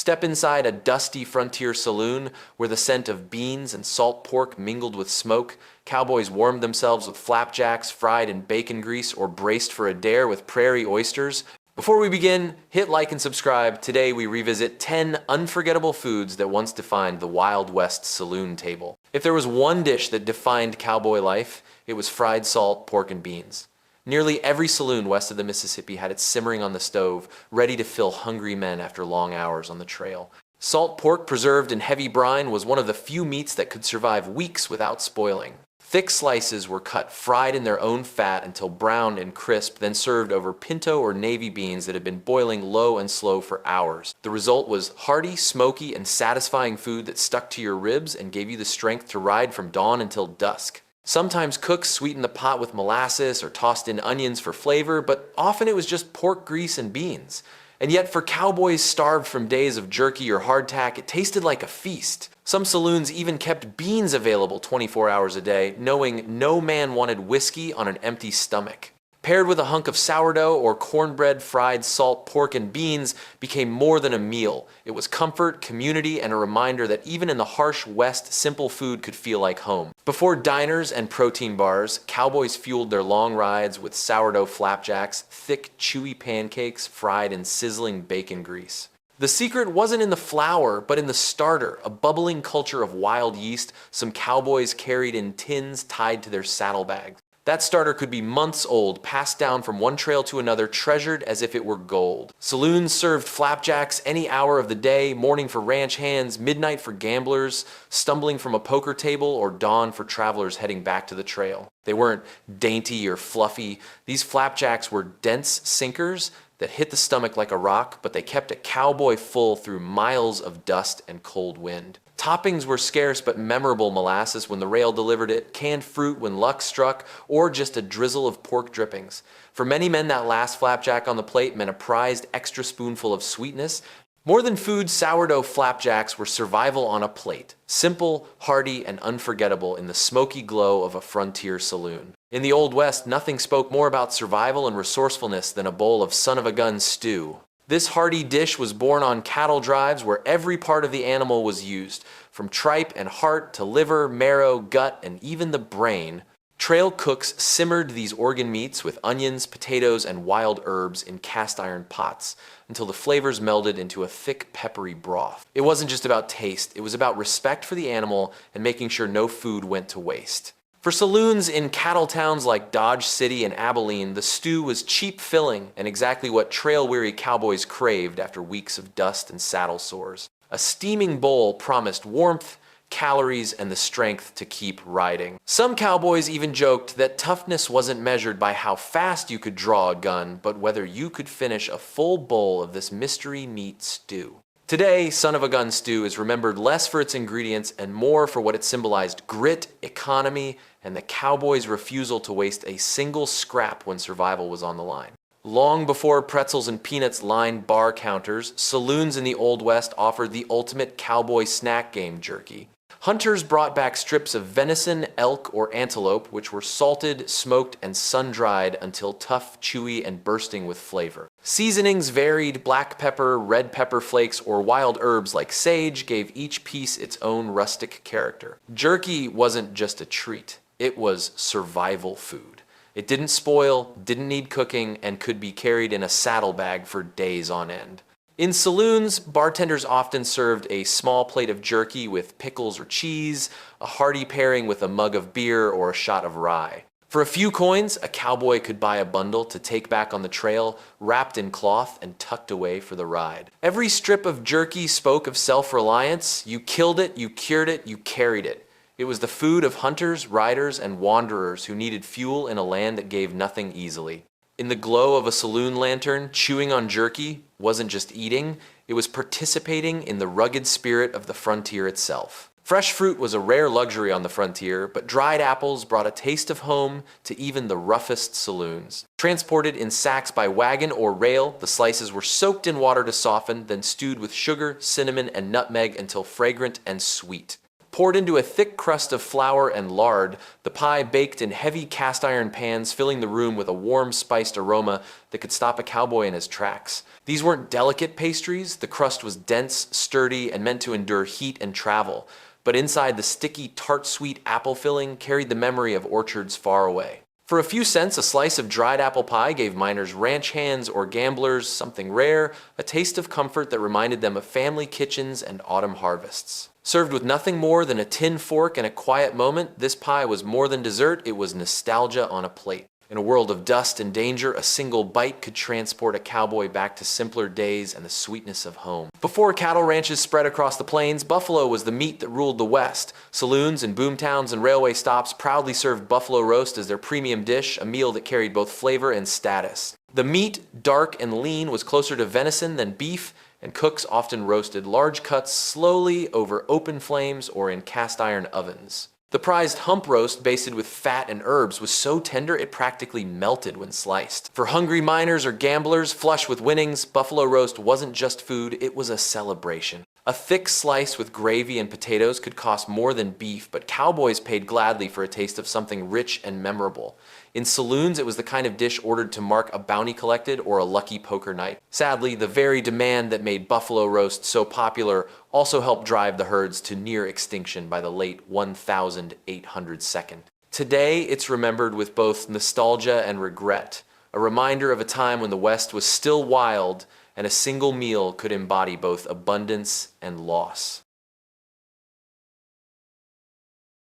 Step inside a dusty frontier saloon where the scent of beans and salt pork mingled with smoke. Cowboys warmed themselves with flapjacks fried in bacon grease or braced for a dare with prairie oysters. Before we begin, hit like and subscribe. Today we revisit 10 unforgettable foods that once defined the Wild West Saloon table. If there was one dish that defined cowboy life, it was fried salt, pork, and beans. Nearly every saloon west of the Mississippi had it simmering on the stove, ready to fill hungry men after long hours on the trail. Salt pork preserved in heavy brine was one of the few meats that could survive weeks without spoiling. Thick slices were cut fried in their own fat until brown and crisp, then served over pinto or navy beans that had been boiling low and slow for hours. The result was hearty, smoky, and satisfying food that stuck to your ribs and gave you the strength to ride from dawn until dusk. Sometimes cooks sweetened the pot with molasses or tossed in onions for flavor, but often it was just pork grease and beans. And yet for cowboys starved from days of jerky or hardtack, it tasted like a feast. Some saloons even kept beans available 24 hours a day, knowing no man wanted whiskey on an empty stomach. Paired with a hunk of sourdough or cornbread, fried salt, pork, and beans became more than a meal. It was comfort, community, and a reminder that even in the harsh West, simple food could feel like home. Before diners and protein bars, cowboys fueled their long rides with sourdough flapjacks, thick, chewy pancakes fried in sizzling bacon grease. The secret wasn't in the flour, but in the starter, a bubbling culture of wild yeast some cowboys carried in tins tied to their saddlebags. That starter could be months old, passed down from one trail to another, treasured as if it were gold. Saloons served flapjacks any hour of the day, morning for ranch hands, midnight for gamblers, stumbling from a poker table, or dawn for travelers heading back to the trail. They weren't dainty or fluffy. These flapjacks were dense sinkers that hit the stomach like a rock, but they kept a cowboy full through miles of dust and cold wind. Toppings were scarce but memorable: molasses when the rail delivered it, canned fruit when luck struck, or just a drizzle of pork drippings. For many men, that last flapjack on the plate meant a prized extra spoonful of sweetness. More than food, sourdough flapjacks were survival on a plate. Simple, hearty, and unforgettable in the smoky glow of a frontier saloon. In the Old West, nothing spoke more about survival and resourcefulness than a bowl of son-of-a-gun stew. This hearty dish was born on cattle drives where every part of the animal was used, from tripe and heart to liver, marrow, gut, and even the brain. Trail cooks simmered these organ meats with onions, potatoes, and wild herbs in cast iron pots until the flavors melded into a thick, peppery broth. It wasn't just about taste, it was about respect for the animal and making sure no food went to waste. For saloons in cattle towns like Dodge City and Abilene, the stew was cheap filling and exactly what trail-weary cowboys craved after weeks of dust and saddle sores. A steaming bowl promised warmth, calories, and the strength to keep riding. Some cowboys even joked that toughness wasn't measured by how fast you could draw a gun, but whether you could finish a full bowl of this mystery meat stew. Today, son-of-a-gun stew is remembered less for its ingredients and more for what it symbolized: grit, economy, and the cowboys' refusal to waste a single scrap when survival was on the line. Long before pretzels and peanuts lined bar counters, saloons in the Old West offered the ultimate cowboy snack game: jerky. Hunters brought back strips of venison, elk, or antelope, which were salted, smoked, and sun-dried until tough, chewy, and bursting with flavor. Seasonings varied: black pepper, red pepper flakes, or wild herbs like sage gave each piece its own rustic character. Jerky wasn't just a treat, it was survival food. It didn't spoil, didn't need cooking, and could be carried in a saddlebag for days on end. In saloons, bartenders often served a small plate of jerky with pickles or cheese, a hearty pairing with a mug of beer or a shot of rye. For a few coins, a cowboy could buy a bundle to take back on the trail, wrapped in cloth and tucked away for the ride. Every strip of jerky spoke of self-reliance. You killed it, you cured it, you carried it. It was the food of hunters, riders, and wanderers who needed fuel in a land that gave nothing easily. In the glow of a saloon lantern, chewing on jerky wasn't just eating, it was participating in the rugged spirit of the frontier itself. Fresh fruit was a rare luxury on the frontier, but dried apples brought a taste of home to even the roughest saloons. Transported in sacks by wagon or rail, the slices were soaked in water to soften, then stewed with sugar, cinnamon, and nutmeg until fragrant and sweet. Poured into a thick crust of flour and lard, the pie baked in heavy cast iron pans, filling the room with a warm, spiced aroma that could stop a cowboy in his tracks. These weren't delicate pastries. The crust was dense, sturdy, and meant to endure heat and travel. But inside, the sticky, tart-sweet apple filling carried the memory of orchards far away. For a few cents, a slice of dried apple pie gave miners, ranch hands, or gamblers something rare, a taste of comfort that reminded them of family kitchens and autumn harvests. Served with nothing more than a tin fork and a quiet moment, this pie was more than dessert, it was nostalgia on a plate. In a world of dust and danger, a single bite could transport a cowboy back to simpler days and the sweetness of home. Before cattle ranches spread across the plains, buffalo was the meat that ruled the West. Saloons and boomtowns and railway stops proudly served buffalo roast as their premium dish, a meal that carried both flavor and status. The meat, dark and lean, was closer to venison than beef, and cooks often roasted large cuts slowly over open flames or in cast iron ovens. The prized hump roast, basted with fat and herbs, was so tender it practically melted when sliced. For hungry miners or gamblers flush with winnings, buffalo roast wasn't just food, it was a celebration. A thick slice with gravy and potatoes could cost more than beef, but cowboys paid gladly for a taste of something rich and memorable. In saloons, it was the kind of dish ordered to mark a bounty collected or a lucky poker night. Sadly, the very demand that made buffalo roast so popular also helped drive the herds to near extinction by the late 1802. Today, it's remembered with both nostalgia and regret, a reminder of a time when the West was still wild and a single meal could embody both abundance and loss.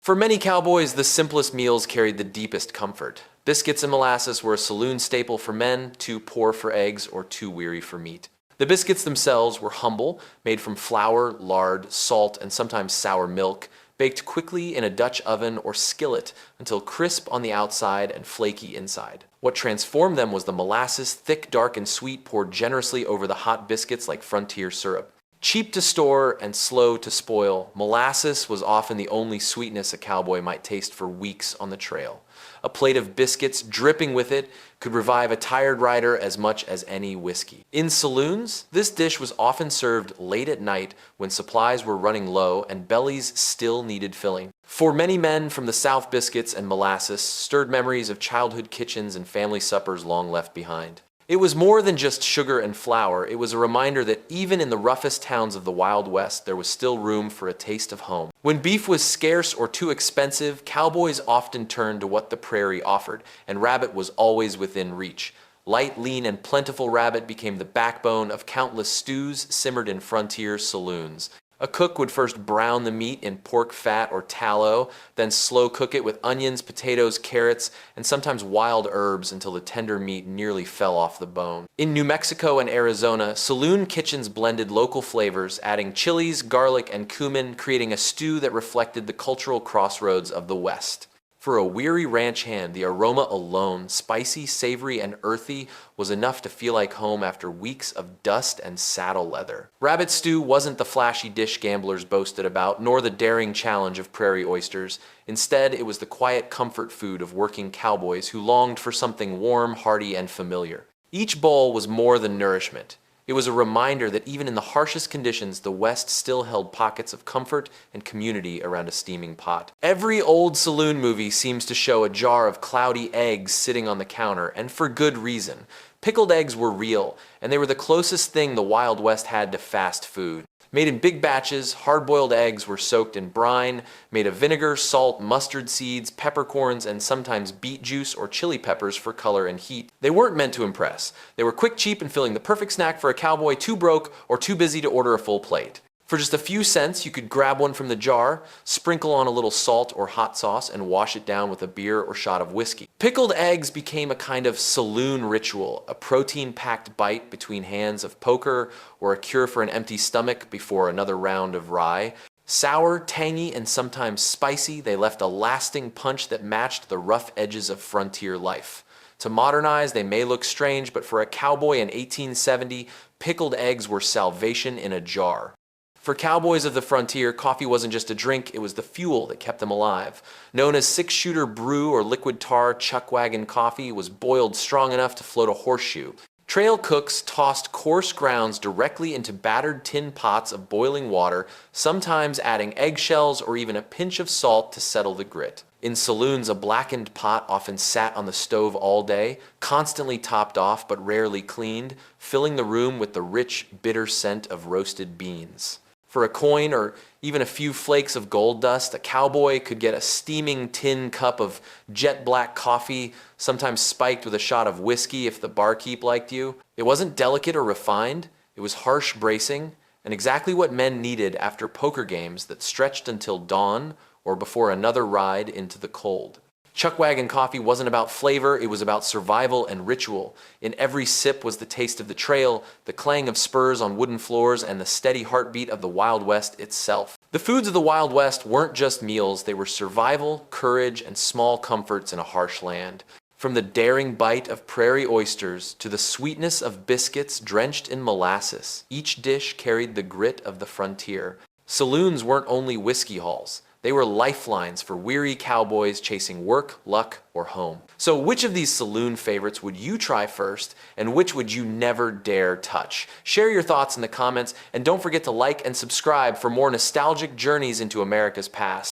For many cowboys, the simplest meals carried the deepest comfort. Biscuits and molasses were a saloon staple for men, too poor for eggs or too weary for meat. The biscuits themselves were humble, made from flour, lard, salt, and sometimes sour milk, baked quickly in a Dutch oven or skillet until crisp on the outside and flaky inside. What transformed them was the molasses, thick, dark, and sweet, poured generously over the hot biscuits like frontier syrup. Cheap to store and slow to spoil, molasses was often the only sweetness a cowboy might taste for weeks on the trail. A plate of biscuits dripping with it could revive a tired rider as much as any whiskey. In saloons, this dish was often served late at night when supplies were running low and bellies still needed filling. For many men from the South, biscuits and molasses stirred memories of childhood kitchens and family suppers long left behind. It was more than just sugar and flour. It was a reminder that even in the roughest towns of the Wild West, there was still room for a taste of home. When beef was scarce or too expensive, cowboys often turned to what the prairie offered, and rabbit was always within reach. Light, lean, and plentiful rabbit became the backbone of countless stews simmered in frontier saloons. A cook would first brown the meat in pork fat or tallow, then slow cook it with onions, potatoes, carrots, and sometimes wild herbs until the tender meat nearly fell off the bone. In New Mexico and Arizona, saloon kitchens blended local flavors, adding chilies, garlic, and cumin, creating a stew that reflected the cultural crossroads of the West. For a weary ranch hand, the aroma alone, spicy, savory, and earthy, was enough to feel like home after weeks of dust and saddle leather. Rabbit stew wasn't the flashy dish gamblers boasted about, nor the daring challenge of prairie oysters. Instead, it was the quiet comfort food of working cowboys who longed for something warm, hearty, and familiar. Each bowl was more than nourishment. It was a reminder that even in the harshest conditions, the West still held pockets of comfort and community around a steaming pot. Every old saloon movie seems to show a jar of cloudy eggs sitting on the counter, and for good reason. Pickled eggs were real, and they were the closest thing the Wild West had to fast food. Made in big batches, hard-boiled eggs were soaked in brine, made of vinegar, salt, mustard seeds, peppercorns, and sometimes beet juice or chili peppers for color and heat. They weren't meant to impress. They were quick, cheap, and filling the perfect snack for a cowboy too broke or too busy to order a full plate. For just a few cents, you could grab one from the jar, sprinkle on a little salt or hot sauce, and wash it down with a beer or shot of whiskey. Pickled eggs became a kind of saloon ritual, a protein-packed bite between hands of poker or a cure for an empty stomach before another round of rye. Sour, tangy, and sometimes spicy, they left a lasting punch that matched the rough edges of frontier life. To modernize, they may look strange, but for a cowboy in 1870, pickled eggs were salvation in a jar. For cowboys of the frontier, coffee wasn't just a drink, it was the fuel that kept them alive. Known as six-shooter brew or liquid tar, chuckwagon coffee was boiled strong enough to float a horseshoe. Trail cooks tossed coarse grounds directly into battered tin pots of boiling water, sometimes adding eggshells or even a pinch of salt to settle the grit. In saloons, a blackened pot often sat on the stove all day, constantly topped off but rarely cleaned, filling the room with the rich, bitter scent of roasted beans. For a coin or even a few flakes of gold dust, a cowboy could get a steaming tin cup of jet black coffee, sometimes spiked with a shot of whiskey if the barkeep liked you. It wasn't delicate or refined, it was harsh bracing, and exactly what men needed after poker games that stretched until dawn or before another ride into the cold. Chuckwagon coffee wasn't about flavor, it was about survival and ritual. In every sip was the taste of the trail, the clang of spurs on wooden floors, and the steady heartbeat of the Wild West itself. The foods of the Wild West weren't just meals, they were survival, courage, and small comforts in a harsh land. From the daring bite of prairie oysters to the sweetness of biscuits drenched in molasses, each dish carried the grit of the frontier. Saloons weren't only whiskey halls. They were lifelines for weary cowboys chasing work, luck, or home. So which of these saloon favorites would you try first, and which would you never dare touch? Share your thoughts in the comments, and don't forget to like and subscribe for more nostalgic journeys into America's past.